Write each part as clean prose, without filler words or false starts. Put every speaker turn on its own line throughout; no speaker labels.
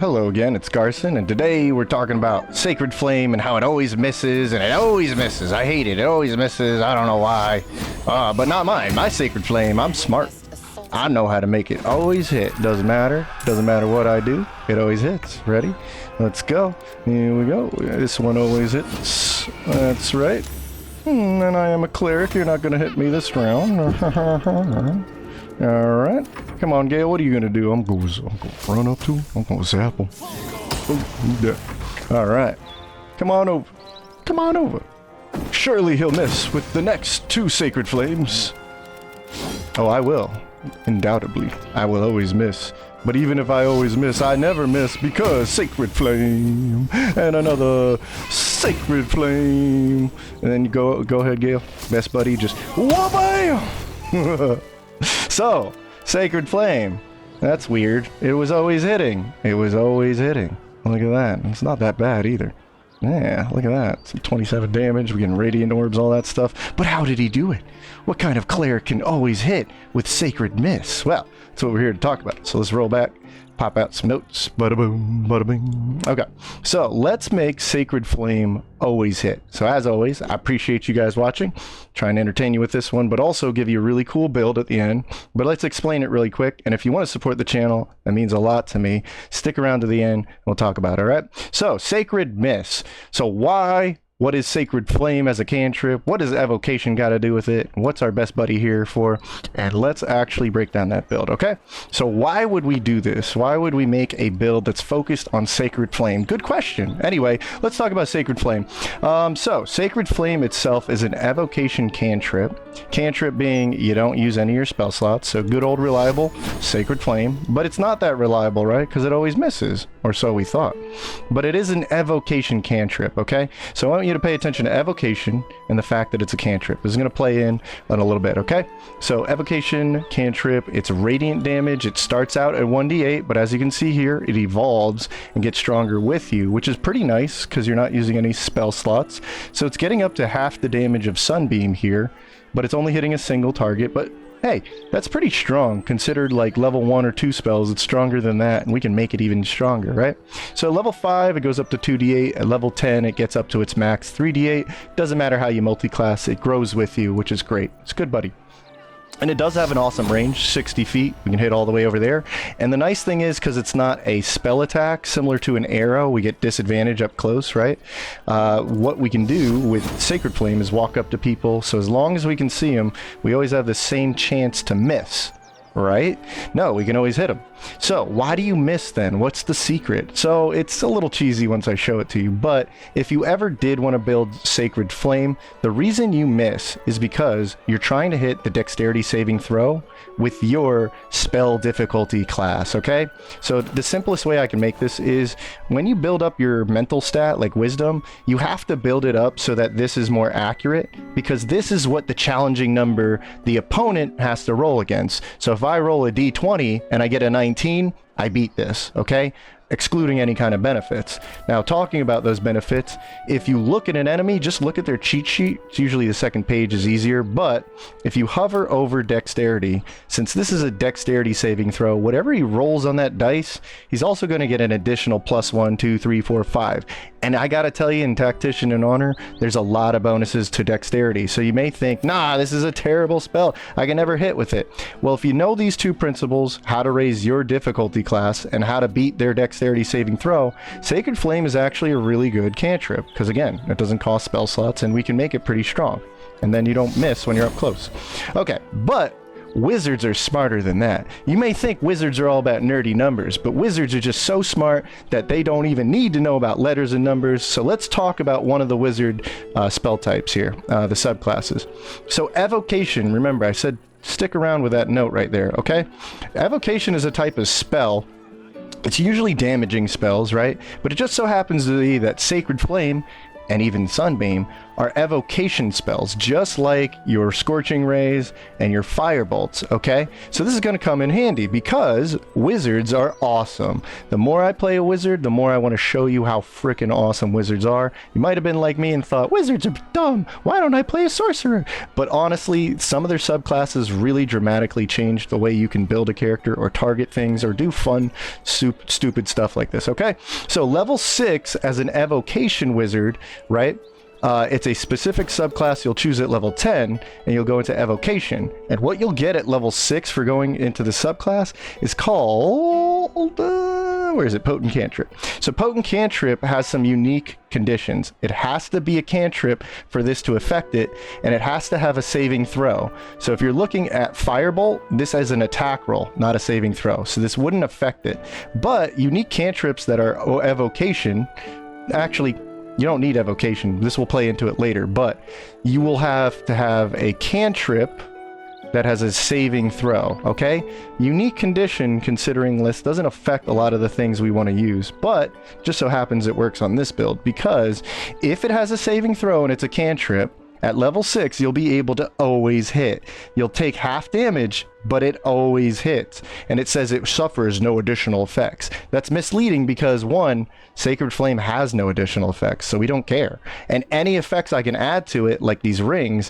hello again, it's Garson, and today we're talking about Sacred Flame and how it always misses, and it always misses. I hate it, it always misses, I don't know why. But not mine, my Sacred Flame, I'm smart. I know how to make it always hit. Doesn't matter what I do, it always hits. Ready? Let's go. Here we go. This one always hits. That's right. And I am a cleric, you're not gonna hit me this round. Alright. Come on, Gale, what are you gonna do? I'm gonna run up to him. I'm gonna zap him. Alright. Come on over. Come on over. Surely he'll miss with the next two Sacred Flames. Oh, I will. Undoubtedly. I will always miss. But even if I always miss, I never miss because Sacred Flame and another Sacred Flame. And then you go ahead, Gale. Best buddy, just wha-bam! So, Sacred Flame. That's weird. It was always hitting. It was always hitting. Look at that. It's not that bad either. Yeah, look at that. Some 27 damage. We're getting Radiant Orbs, all that stuff. But how did he do it? What kind of cleric can always hit with Sacred Miss? Well, that's what we're here to talk about. So let's roll back. Pop out some notes. Bada boom, bada bing. Okay, so let's make Sacred Flame always hit. So as always, I appreciate you guys watching. Trying to entertain you with this one, but also give you a really cool build at the end. But let's explain it really quick. And if you want to support the channel, that means a lot to me. Stick around to the end. We'll talk about it, all right? So Sacred Miss. So why? What is Sacred Flame as a cantrip? What does evocation got to do with it? What's our best buddy here for? And let's actually break down that build, okay? So why would we do this? Why would we make a build that's focused on Sacred Flame? Good question. Anyway, let's talk about Sacred Flame. So Sacred Flame itself is an evocation cantrip. Cantrip being you don't use any of your spell slots. So good old reliable Sacred Flame. But it's not that reliable, right? Because it always misses. Or so we thought. But it is an evocation cantrip, okay? So I want you to pay attention to evocation and the fact that it's a cantrip. This is going to play in a little bit, okay? So evocation cantrip, it's radiant damage. It starts out at 1d8, but as you can see here, it evolves and gets stronger with you, which is pretty nice because you're not using any spell slots. So it's getting up to half the damage of Sunbeam here, but it's only hitting a single target. But hey, that's pretty strong. Considered like level 1 or 2 spells, it's stronger than that, and we can make it even stronger, right? So level 5, it goes up to 2d8. At level 10, it gets up to its max 3d8. Doesn't matter how you multi-class, it grows with you, which is great. It's good, buddy. And it does have an awesome range, 60 feet. We can hit all the way over there. And the nice thing is, because it's not a spell attack, similar to an arrow, we get disadvantage up close, right? What we can do with Sacred Flame is walk up to people. So as long as we can see them, we always have the same chance to miss, right? No, we can always hit them. So why do you miss then? What's the secret? So it's a little cheesy once I show it to you, but if you ever did want to build Sacred Flame, the reason you miss is because you're trying to hit the dexterity saving throw with your spell difficulty class, okay? So the simplest way I can make this is when you build up your mental stat, like wisdom, you have to build it up so that this is more accurate, because this is what the challenging number the opponent has to roll against. So if I roll a d20 and I get a 19, I beat this, okay? Excluding any kind of benefits. Now, talking about those benefits, if you look at an enemy, just look at their cheat sheet. It's usually the second page is easier, but if you hover over dexterity, since this is a dexterity saving throw, whatever he rolls on that dice, he's also going to get an additional +1, 2, 3, 4, 5. And I gotta tell you, in Tactician and Honor, there's a lot of bonuses to dexterity. So you may think, nah, this is a terrible spell, I can never hit with it. Well, if you know these two principles, how to raise your difficulty class and how to beat their dexterity saving throw, Sacred Flame is actually a really good cantrip, because again, it doesn't cost spell slots and we can make it pretty strong. And then you don't miss when you're up close. Okay, but wizards are smarter than that. You may think wizards are all about nerdy numbers, but wizards are just so smart that they don't even need to know about letters and numbers. So let's talk about one of the wizard spell types here, the subclasses. So evocation, remember I said stick around with that note right there, okay? Evocation is a type of spell. It's usually damaging spells, right? But it just so happens to be that Sacred Flame and even Sunbeam are evocation spells, just like your Scorching Rays and your Firebolts, okay? So this is going to come in handy because wizards are awesome. The more I play a wizard, the more I want to show you how freaking awesome wizards are. You might have been like me and thought, wizards are dumb. Why don't I play a sorcerer? But honestly, some of their subclasses really dramatically change the way you can build a character or target things or do fun, stupid stuff like this, okay? So level 6 as an evocation wizard, right? It's a specific subclass you'll choose at level 10, and you'll go into evocation. And what you'll get at level 6 for going into the subclass is called... where is it? Potent Cantrip. So Potent Cantrip has some unique conditions. It has to be a cantrip for this to affect it, and it has to have a saving throw. So if you're looking at Firebolt, this is an attack roll, not a saving throw. So this wouldn't affect it. But unique cantrips that are evocation, actually, you don't need evocation. This will play into it later, but you will have to have a cantrip that has a saving throw, okay? Unique condition, considering list, doesn't affect a lot of the things we want to use, but just so happens it works on this build, because if it has a saving throw and it's a cantrip, at level 6, you'll be able to always hit. You'll take half damage, but it always hits. And it says it suffers no additional effects. That's misleading because, one, Sacred Flame has no additional effects, so we don't care. And any effects I can add to it, like these rings,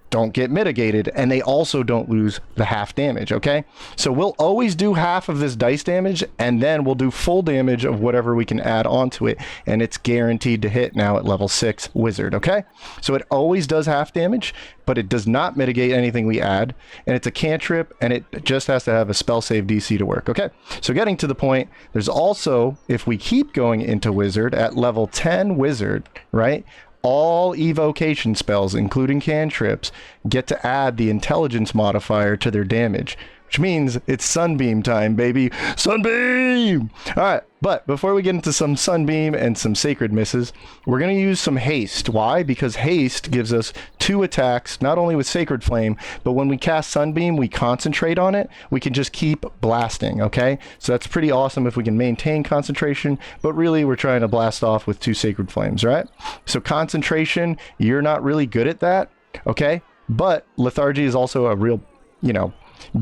don't get mitigated, and they also don't lose the half damage, okay? So we'll always do half of this dice damage, and then we'll do full damage of whatever we can add onto it, and it's guaranteed to hit now at level 6 wizard, okay? So it always does half damage, but it does not mitigate anything we add, and it's a cantrip, and it just has to have a spell save DC to work, okay? So getting to the point, there's also, if we keep going into wizard, at level 10 wizard, right? All evocation spells, including cantrips, get to add the intelligence modifier to their damage, which means it's Sunbeam time, baby. Sunbeam! All right, but before we get into some Sunbeam and some Sacred Misses, we're going to use some Haste. Why? Because Haste gives us 2 attacks, not only with Sacred Flame, but when we cast Sunbeam, we concentrate on it. We can just keep blasting, okay? So that's pretty awesome if we can maintain concentration, but really we're trying to blast off with 2 Sacred Flames, right? So concentration, you're not really good at that, okay? But Lethargy is also a real, you know,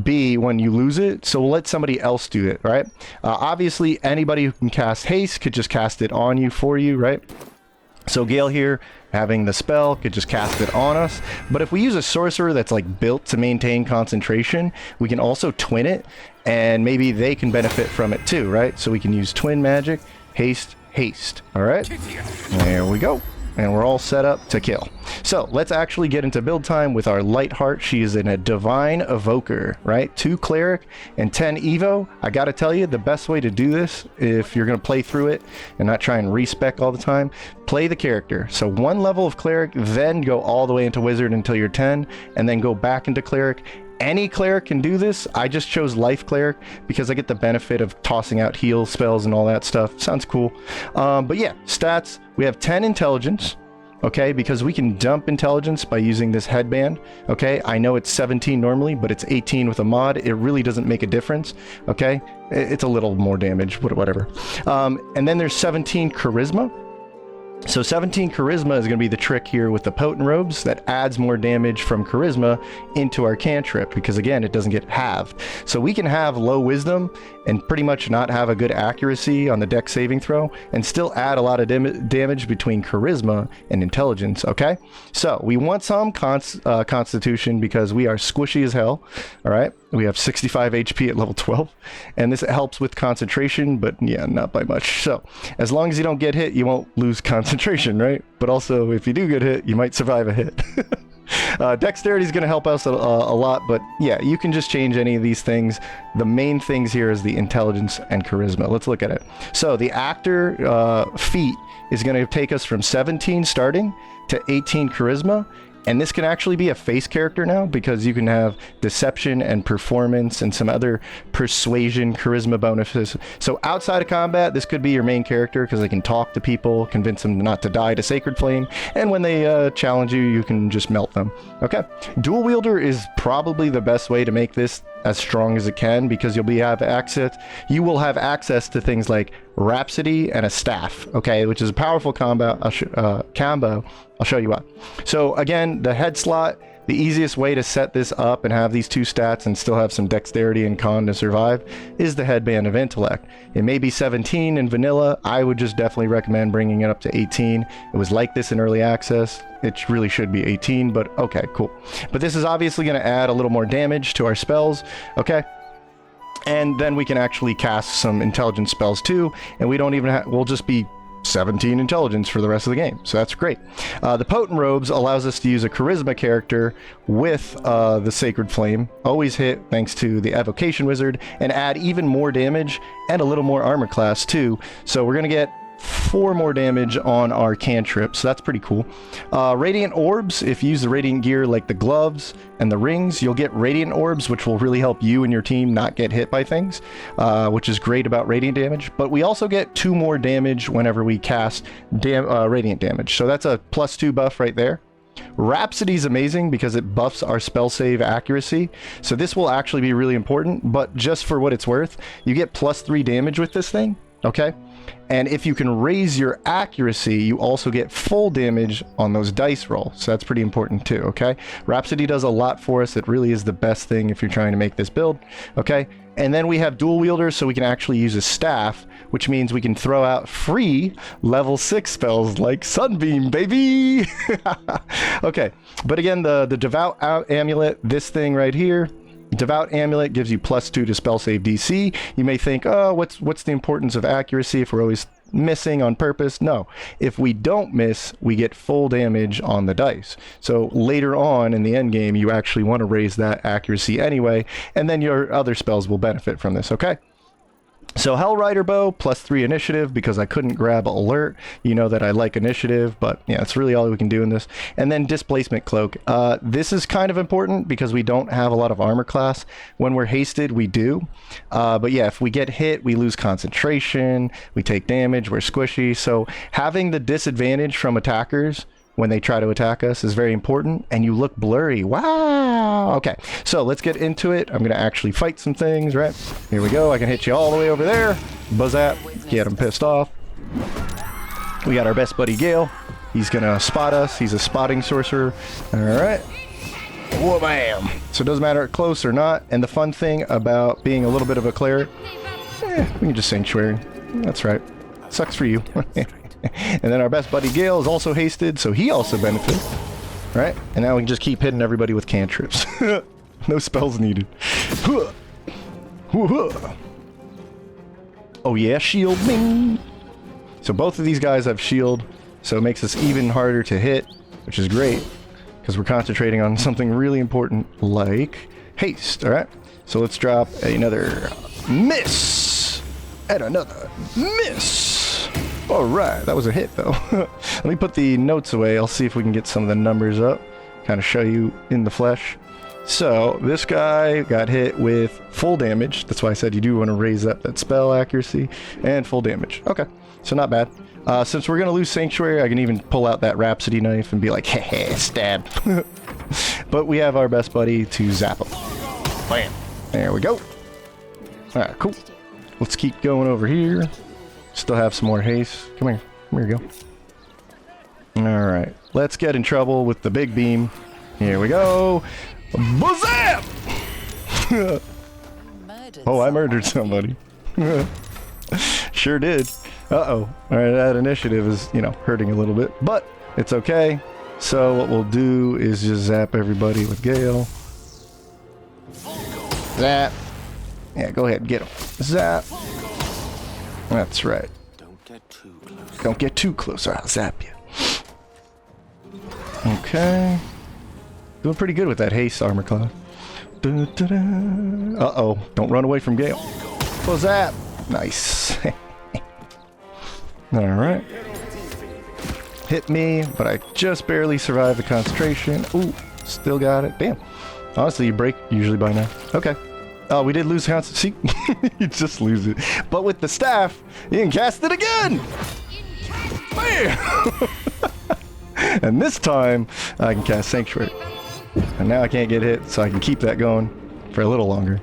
B when you lose it, so we'll let somebody else do it, right? Obviously, anybody who can cast Haste could just cast it on you for you, right? So Gale here, having the spell, could just cast it on us. But if we use a sorcerer that's like built to maintain concentration, we can also twin it, and maybe they can benefit from it too, right? So we can use twin magic, haste, haste, all right? There we go. And we're all set up to kill. So let's actually get into build time with our Lightheart. She is in a Divine Evoker, right? 2 Cleric and 10 Evo. I gotta tell you, the best way to do this, if you're gonna play through it and not try and respec all the time, play the character. So 1 level of Cleric, then go all the way into Wizard until you're 10, and then go back into Cleric. Any cleric can do this. I just chose Life Cleric because I get the benefit of tossing out heal spells and all that stuff. Sounds cool. But yeah, stats. We have 10 intelligence, okay, because we can dump intelligence by using this headband, okay? I know it's 17 normally, but it's 18 with a mod. It really doesn't make a difference, okay? It's a little more damage, whatever. And then there's 17 charisma. So 17 charisma is going to be the trick here with the potent robes that adds more damage from charisma into our cantrip, because again, it doesn't get halved. So we can have low wisdom and pretty much not have a good accuracy on the dex saving throw and still add a lot of damage between charisma and intelligence, okay? So we want some constitution because we are squishy as hell, all right? We have 65 HP at level 12, and this helps with concentration, but yeah, not by much. So as long as you don't get hit, you won't lose concentration, right? But also, if you do get hit, you might survive a hit. Dexterity is going to help us a lot, but yeah, you can just change any of these things. The main things here is the intelligence and charisma. Let's look at it. So the actor feat is going to take us from 17 starting to 18 charisma. And this can actually be a face character now because you can have deception and performance and some other persuasion, charisma bonuses. So outside of combat, this could be your main character because they can talk to people, convince them not to die to Sacred Flame. And when they challenge you, you can just melt them. Okay. Dual wielder is probably the best way to make this as strong as it can, because you will have access to things like Rhapsody and a staff, okay, which is a powerful combo. I'll show you what. So again, the head slot, the easiest way to set this up and have these 2 stats and still have some dexterity and con to survive is the headband of intellect. It may be 17 in vanilla. I would just definitely recommend bringing it up to 18. It was like this in early access. It really should be 18, but okay, cool. But this is obviously going to add a little more damage to our spells, okay? And then we can actually cast some intelligence spells too, and we don't even have, we'll just be 17 intelligence for the rest of the game, so that's great. The Potent Robes allows us to use a charisma character with the Sacred Flame, always hit thanks to the evocation wizard, and add even more damage and a little more armor class too. So we're gonna get 4 more damage on our cantrip, so that's pretty cool. Radiant Orbs, if you use the Radiant gear like the gloves and the rings, you'll get Radiant Orbs, which will really help you and your team not get hit by things, which is great about Radiant damage. But we also get 2 more damage whenever we cast Radiant damage, so that's a +2 buff right there. Rhapsody is amazing because it buffs our spell save accuracy, so this will actually be really important, but just for what it's worth, you get +3 damage with this thing, okay? And if you can raise your accuracy, you also get full damage on those dice rolls. So that's pretty important too, okay? Rhapsody does a lot for us. It really is the best thing if you're trying to make this build, okay? And then we have dual wielders, so we can actually use a staff, which means we can throw out free level 6 spells like Sunbeam, baby! Okay, but again, the Devout Amulet, this thing right here, Devout Amulet gives you +2 to spell save DC. You may think, oh, what's the importance of accuracy if we're always missing on purpose? No. If we don't miss, we get full damage on the dice. So later on in the end game, you actually want to raise that accuracy anyway, and then your other spells will benefit from this, okay? So Hellrider Bow, +3 initiative, because I couldn't grab alert. You know that I like initiative, but yeah, that's really all we can do in this. And then Displacement Cloak. This is kind of important because we don't have a lot of armor class. When we're hasted, we do. But yeah, if we get hit, we lose concentration, we take damage, we're squishy. So having the disadvantage from attackers when they try to attack us is very important, and you look blurry. Wow! Okay, so let's get into it. I'm gonna actually fight some things, right? Here we go. I can hit you all the way over there. Buzzap, get him pissed off. We got our best buddy Gale. He's gonna spot us. He's a spotting sorcerer. All right. Whoa, bam! So it doesn't matter close or not. And the fun thing about being a little bit of a cleric, we can just Sanctuary. That's right. Sucks for you. And then our best buddy Gale is also hasted, so he also benefits. Right? And now we can just keep hitting everybody with cantrips. No spells needed. Oh yeah, shield me! So both of these guys have shield, so it makes us even harder to hit, which is great, because we're concentrating on something really important like haste, alright? So let's drop another miss! And another miss! Alright, that was a hit though. Let me put the notes away. I'll see if we can get some of the numbers up. Kind of show you in the flesh. So, this guy got hit with full damage. That's why I said you do want to raise up that spell accuracy. And full damage. Okay, so not bad. Since we're going to lose Sanctuary, I can even pull out that Rhapsody knife and be like, heh, stab. But we have our best buddy to zap him. Bam. There we go. Alright, cool. Let's keep going over here. Still have some more haste. Come here. Here we go. Alright. Let's get in trouble with the big beam. Here we go. Bazam! Oh, I murdered somebody. Sure did. Uh-oh. Alright, that initiative is, you know, hurting a little bit. But it's okay. So what we'll do is just zap everybody with Gale. Zap. Yeah, go ahead and get him. Zap. That's right. Don't get too close or I'll zap you. Okay. Doing pretty good with that haste armor class. Uh-oh. Don't run away from Gale. Go zap. Nice. Alright. Hit me, but I just barely survived the concentration. Ooh, still got it. Damn. Honestly, you break usually by now. Okay. Oh, we did lose concentration. See? You just lose it. But with the staff, you can cast it again! Bam! And this time, I can cast Sanctuary. And now I can't get hit, so I can keep that going for a little longer.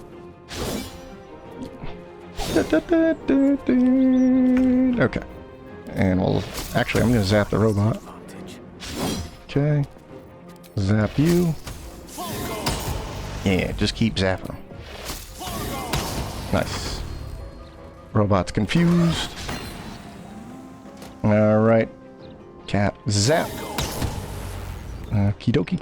Okay. And we'll... Actually, I'm going to zap the robot. Okay. Zap you. Yeah, just keep zapping them. Nice. Robot's confused. Alright. Cat zap. Okie dokie.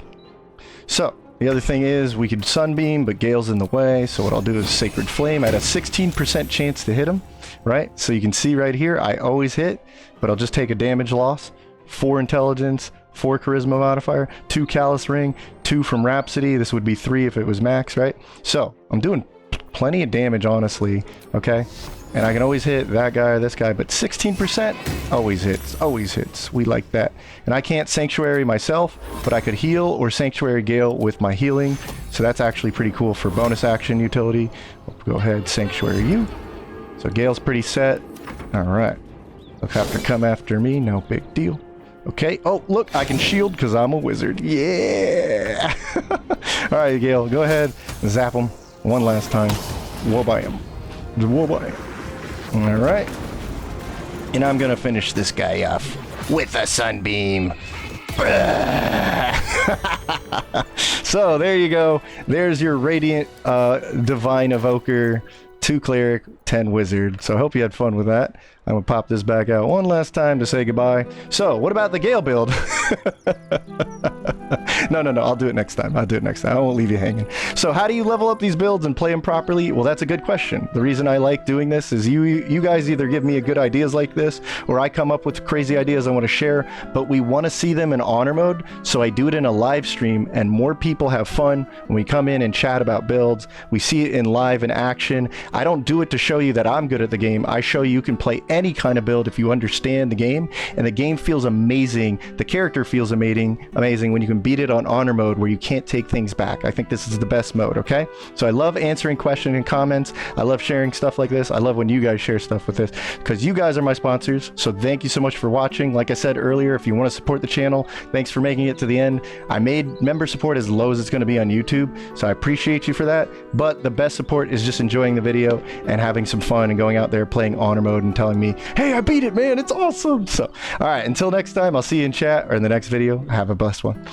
So, the other thing is, we could Sunbeam, but Gale's in the way, so what I'll do is Sacred Flame. I had a 16% chance to hit him, right? So you can see right here, I always hit, but I'll just take a damage loss. 4 Intelligence, 4 Charisma modifier, 2 Callous Ring, 2 from Rhapsody. This would be 3 if it was max, right? So, I'm doing plenty of damage, honestly, okay? And I can always hit that guy or this guy, but 16% always hits, always hits. We like that. And I can't Sanctuary myself, but I could heal or Sanctuary Gale with my healing. So that's actually pretty cool for bonus action utility. We'll go ahead, Sanctuary you. So Gale's pretty set. All right. They'll have to come after me, no big deal. Okay, oh, look, I can shield because I'm a wizard. Yeah! All right, Gale, go ahead, zap him one last time. Whoa-bam. Whoa-bam. All right. And I'm going to finish this guy off with a Sunbeam. So, there you go. There's your Radiant Divine Evoker, 2 Cleric, 10 Wizard. So, I hope you had fun with that. I'm going to pop this back out one last time to say goodbye. So, what about the Gale build? No, I'll do it next time. I'll do it next time. I won't leave you hanging. So how do you level up these builds and play them properly? Well, that's a good question. The reason I like doing this is you guys either give me good ideas like this, or I come up with crazy ideas I want to share, but we want to see them in honor mode, so I do it in a live stream, and more people have fun when we come in and chat about builds. We see it in live in action. I don't do it to show you that I'm good at the game. I show you can play any kind of build if you understand the game, and the game feels amazing. The character feels amazing when you can beat it on honor mode where you can't take things back. I think this is the best mode, okay? So I love answering questions and comments. I love sharing stuff like this. I love when you guys share stuff with this, because you guys are my sponsors. So thank you so much for watching. Like I said earlier, if you want to support the channel, thanks for making it to the end. I made member support as low as it's going to be on YouTube, so I appreciate you for that. But the best support is just enjoying the video and having some fun and going out there playing honor mode and telling me, hey, I beat it, man, it's awesome. So, all right, until next time, I'll see you in chat or in the next video. Have a blessed one.